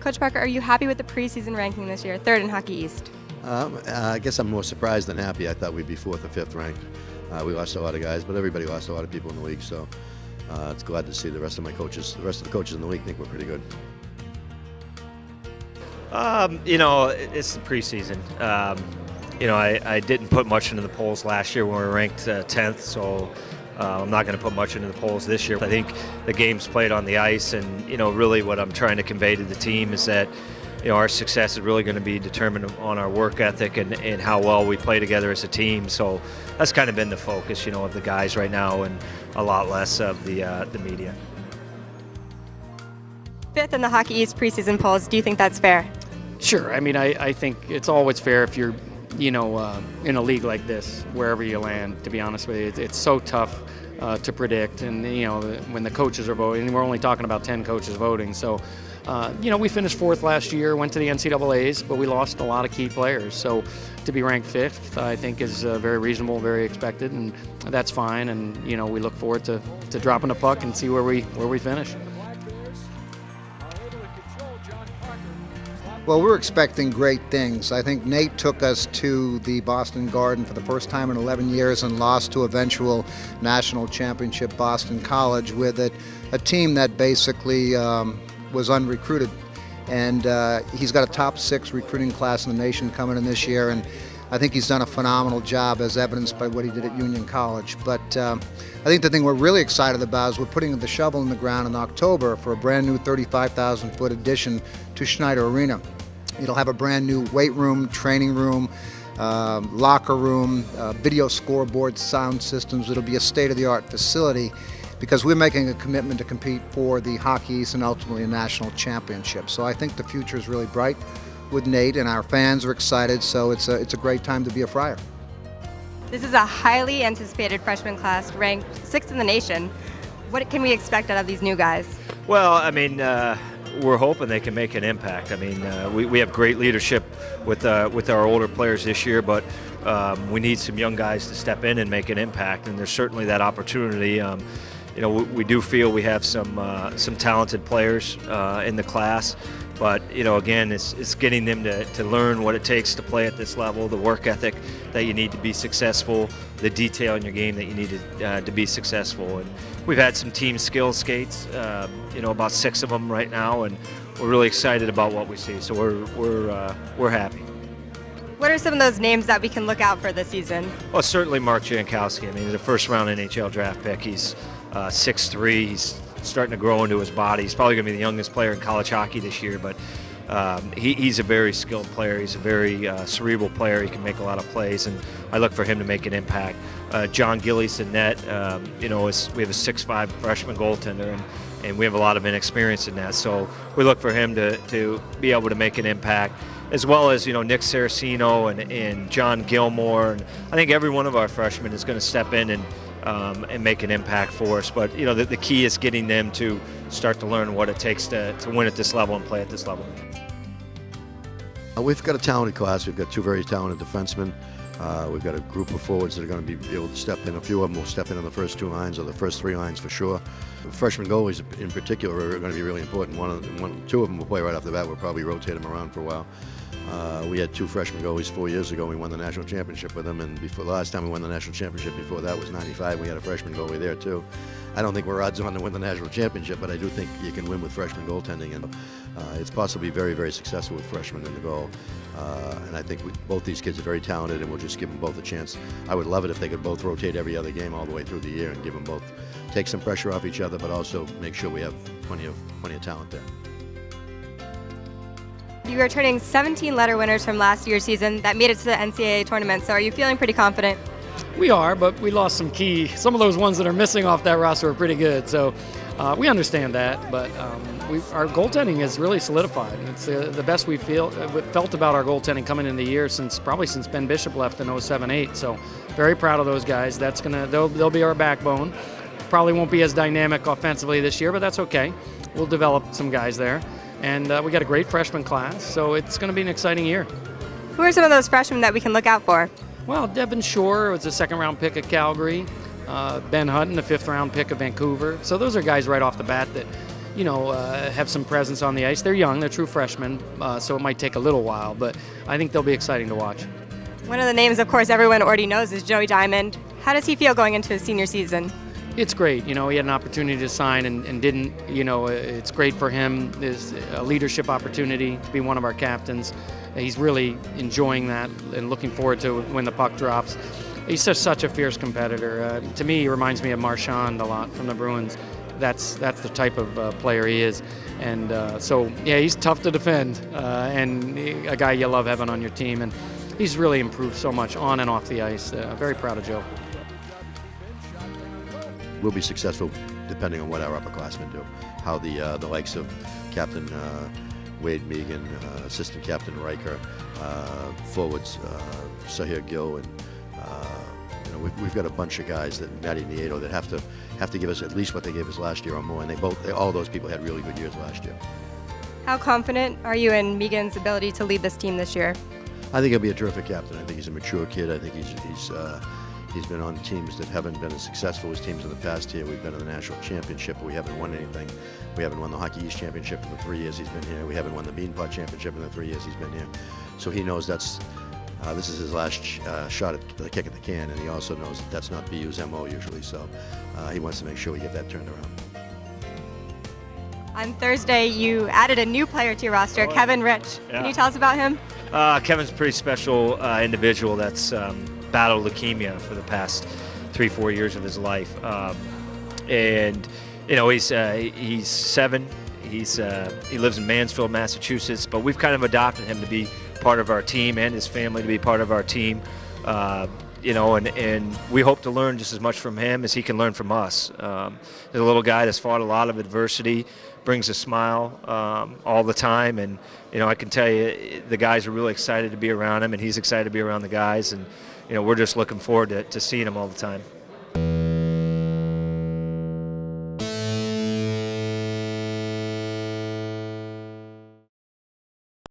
Coach Parker, are you happy with the preseason ranking this year, third in Hockey East? I guess I'm more surprised than happy. I thought we'd be fourth or fifth ranked. We lost a lot of guys, but everybody lost a lot of people in the league, so it's glad to see the rest of the coaches in the league think we're pretty good. It's the preseason. I didn't put much into the polls last year when we were ranked 10th, so I'm not going to put much into the polls this year. I think the game's played on the ice, and really what I'm trying to convey to the team is that our success is really going to be determined on our work ethic and how well we play together as a team. So that's kind of been the focus, of the guys right now, and a lot less of the media. Fifth in the Hockey East preseason polls. Do you think that's fair? Sure. I mean, I think it's always fair if you're, in a league like this, wherever you land, to be honest with you. It's so tough to predict. And, when the coaches are voting, and we're only talking about 10 coaches voting. So, we finished fourth last year, went to the NCAAs, but we lost a lot of key players. So to be ranked fifth, I think, is very reasonable, very expected, and that's fine. And, we look forward to dropping the puck and see where we finish. Well, we're expecting great things. I think Nate took us to the Boston Garden for the first time in 11 years and lost to eventual national championship Boston College with a team that basically was unrecruited. And he's got a top 6 recruiting class in the nation coming in this year, and I think he's done a phenomenal job, as evidenced by what he did at Union College. But I think the thing we're really excited about is we're putting the shovel in the ground in October for a brand new 35,000-foot addition to Schneider Arena. It'll have a brand new weight room, training room, locker room, video scoreboard, sound systems. It'll be a state-of-the-art facility because we're making a commitment to compete for the Hockey East and ultimately a national championship. So I think the future is really bright with Nate, and our fans are excited, so it's a great time to be a Friar. This is a highly anticipated freshman class, ranked 6th in the nation. What can we expect out of these new guys? Well, I mean, we're hoping they can make an impact. I mean, we have great leadership with our older players this year, but we need some young guys to step in and make an impact, and there's certainly that opportunity. We do feel we have some talented players in the class, but again, it's getting them to learn what it takes to play at this level, the work ethic that you need to be successful, the detail in your game that you need to be successful. And we've had some team skill skates, about 6 of them right now, and we're really excited about what we see. So we're happy. What are some of those names that we can look out for this season? Well, certainly Mark Jankowski. I mean, he's a first-round NHL draft pick. He's 6'3". He's starting to grow into his body. He's probably going to be the youngest player in college hockey this year, but he's a very skilled player. He's a very cerebral player. He can make a lot of plays, and I look for him to make an impact. John Gillies in net, we have a 6'5" freshman goaltender, and we have a lot of inexperience in that. So we look for him to be able to make an impact, as well as Nick Saraceno and John Gilmore. And I think every one of our freshmen is going to step in and make an impact for us. But the key is getting them to start to learn what it takes to win at this level and play at this level. We've got a talented class. We've got 2 very talented defensemen. We've got a group of forwards that are going to be able to step in. A few of them will step in on the first 2 lines or the first 3 lines for sure. The freshman goalies in particular are going to be really important. 2 of them will play right off the bat. We'll probably rotate them around for a while. We had 2 freshman goalies 4 years ago. We won the national championship with them, and the last time we won the national championship before that was '95. We had a freshman goalie there too. I don't think we're odds on to win the national championship, but I do think you can win with freshman goaltending, and it's possibly very, very successful with freshmen in the goal. And I think both these kids are very talented, and we'll just give them both a chance. I would love it if they could both rotate every other game all the way through the year and give them both, take some pressure off each other, but also make sure we have plenty of talent there. You are turning 17 letter winners from last year's season that made it to the NCAA tournament, so are you feeling pretty confident? We are, but we lost some of those ones that are missing off that roster are pretty good. So we understand that, but our goaltending is really solidified. It's the best we've felt about our goaltending coming into the year since Ben Bishop left in 07-08. So very proud of those guys. They'll be our backbone. Probably won't be as dynamic offensively this year, but that's okay. We'll develop some guys there. And we got a great freshman class, so it's going to be an exciting year. Who are some of those freshmen that we can look out for? Well, Devin Shore was a 2nd-round pick at Calgary. Ben Hutton, a 5th-round pick of Vancouver. So those are guys right off the bat that, have some presence on the ice. They're young, they're true freshmen, so it might take a little while, but I think they'll be exciting to watch. One of the names, of course, everyone already knows is Joey Diamond. How does he feel going into his senior season? It's great. He had an opportunity to sign and didn't. It's great for him. There's a leadership opportunity to be one of our captains. He's really enjoying that and looking forward to when the puck drops. He's just such a fierce competitor. To me, he reminds me of Marchand a lot from the Bruins. That's the type of player he is. And he's tough to defend and a guy you love having on your team. And he's really improved so much on and off the ice. Very proud of Joe. We'll be successful depending on what our upperclassmen do. How the likes of Captain Wade Megan, Assistant Captain Riker, forwards Sahir Gill, and we've got a bunch of guys that Matty Nieto that have to give us at least what they gave us last year or more. And all those people had really good years last year. How confident are you in Megan's ability to lead this team this year? I think he'll be a terrific captain. I think he's a mature kid. I think he's been on teams that haven't been as successful as teams in the past here. We've been in the national championship, but we haven't won anything. We haven't won the Hockey East championship in the 3 years he's been here. We haven't won the Beanpot championship in the 3 years he's been here. So he knows this is his last shot at the kick at the can, and he also knows that's not BU's MO usually. So he wants to make sure we get that turned around. On Thursday, you added a new player to your roster, Kevin Rich. Yeah. Can you tell us about him? Kevin's a pretty special individual that's battled leukemia for the past 3-4 years of his life, and he's 7. He lives in Mansfield, Massachusetts, but we've kind of adopted him to be part of our team and his family to be part of our team. And we hope to learn just as much from him as he can learn from us. He's a little guy that's fought a lot of adversity, brings a smile all the time, and I can tell you the guys are really excited to be around him, and he's excited to be around the guys, and we're just looking forward to seeing him all the time.